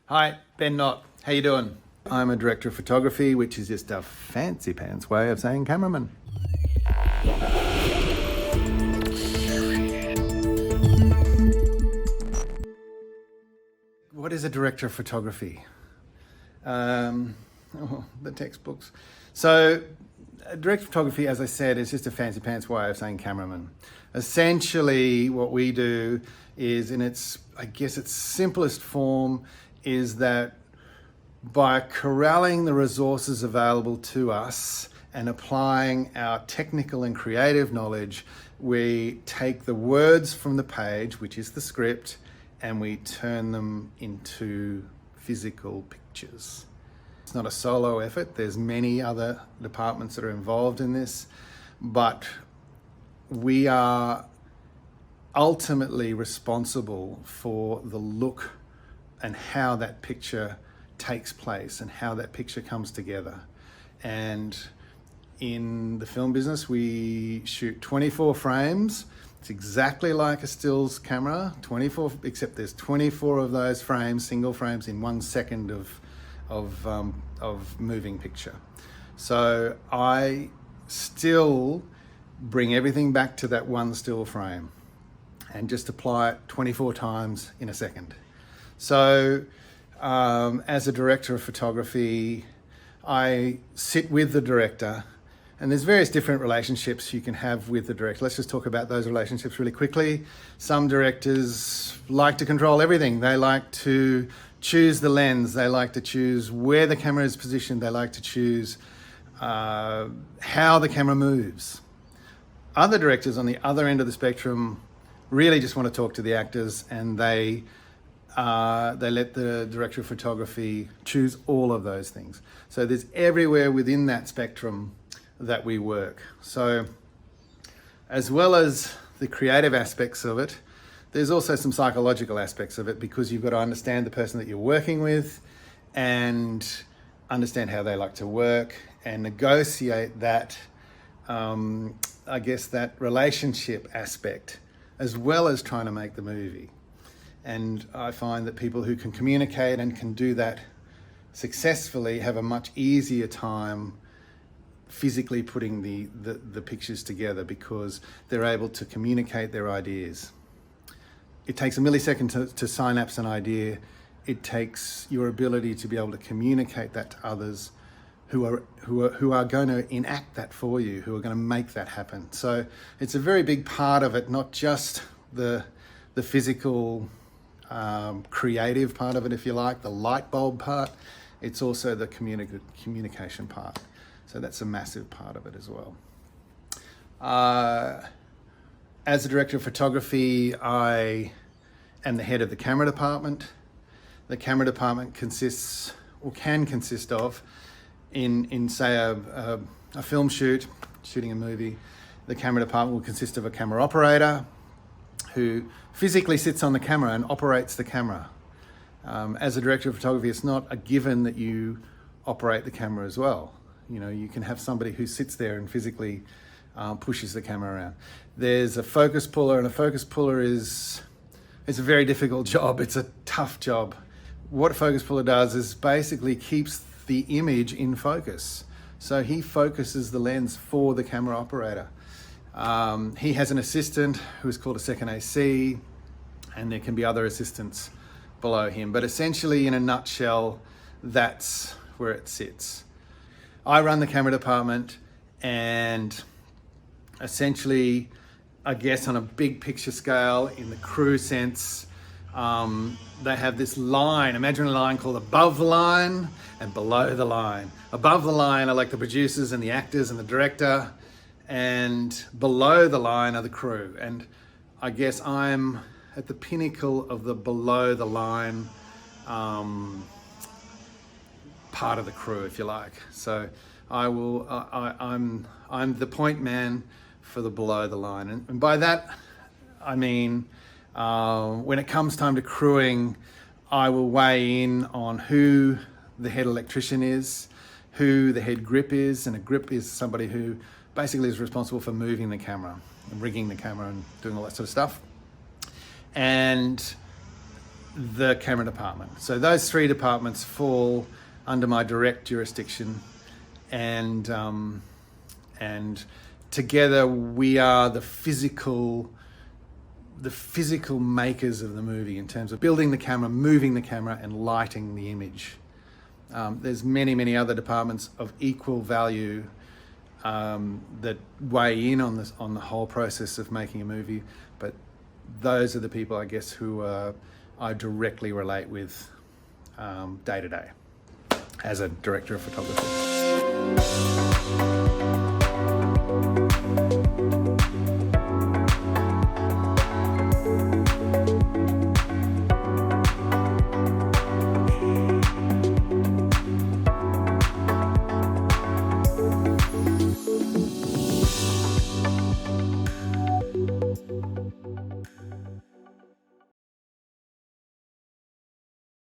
Hi, Ben Nott. How you doing? I'm a director of photography, which is just a fancy pants way of saying cameraman. What is a director of photography? The textbooks. So, director of photography, as I said, is just a fancy pants way of saying cameraman. Essentially, what we do is, in its simplest form, is that by corralling the resources available to us and applying our technical and creative knowledge, we take the words from the page, which is the script, and we turn them into physical pictures. It's not a solo effort. There's many other departments that are involved in this, but we are ultimately responsible for the look and how that picture takes place and how that picture comes together. And in the film business, we shoot 24 frames. It's exactly like a stills camera, 24, except there's 24 of those frames, single frames, in 1 second of moving picture. So I still bring everything back to that one still frame and just apply it 24 times in a second. So as a director of photography, I sit with the director, and there's various different relationships you can have with the director. Let's just talk about those relationships really quickly. Some directors like to control everything. They like to choose the lens. They like to choose where the camera is positioned. They like to choose how the camera moves. Other directors on the other end of the spectrum really just want to talk to the actors, and they let the director of photography choose all of those things. So there's everywhere within that spectrum that we work. So as well as the creative aspects of it, there's also some psychological aspects of it, because you've got to understand the person that you're working with and understand how they like to work and negotiate that, that relationship aspect, as well as trying to make the movie. And I find that people who can communicate and can do that successfully have a much easier time physically putting the pictures together, because they're able to communicate their ideas. It takes a millisecond to synapse an idea. It takes your ability to be able to communicate that to others who are going to enact that for you, who are going to make that happen. So it's a very big part of it, not just the physical creative part of it, if you like, the light bulb part. It's also the communication part. So that's a massive part of it as well. As a director of photography, I am the head of the camera department. The camera department consists, or can consist of, in say a film shooting a movie, the camera department will consist of a camera operator who physically sits on the camera and operates the camera. As a director of photography, it's not a given that you operate the camera as well. You know, you can have somebody who sits there and physically pushes the camera around. There's a focus puller, and a focus puller it's a very difficult job. It's a tough job. What a focus puller does is basically keeps the image in focus. So he focuses the lens for the camera operator. He has an assistant who is called a second AC, and there can be other assistants below him. But essentially, in a nutshell, that's where it sits. I run the camera department, and essentially, I guess on a big picture scale, in the crew sense, they have this line. Imagine a line called above the line and below the line. Above the line are like the producers and the actors and the director, and below the line are the crew. And I guess I'm at the pinnacle of the below the line part of the crew, if you like. So I'm the point man for the below the line. And by that, I mean, when it comes time to crewing, I will weigh in on who the head electrician is, who the head grip is, and a grip is somebody who basically is responsible for moving the camera and rigging the camera and doing all that sort of stuff. And the camera department. So those three departments fall under my direct jurisdiction, and together we are the physical makers of the movie in terms of building the camera, moving the camera, and lighting the image. There's many other departments of equal value that weigh in on the whole process of making a movie, but those are the people, I guess, who I directly relate with day to day as a director of photography.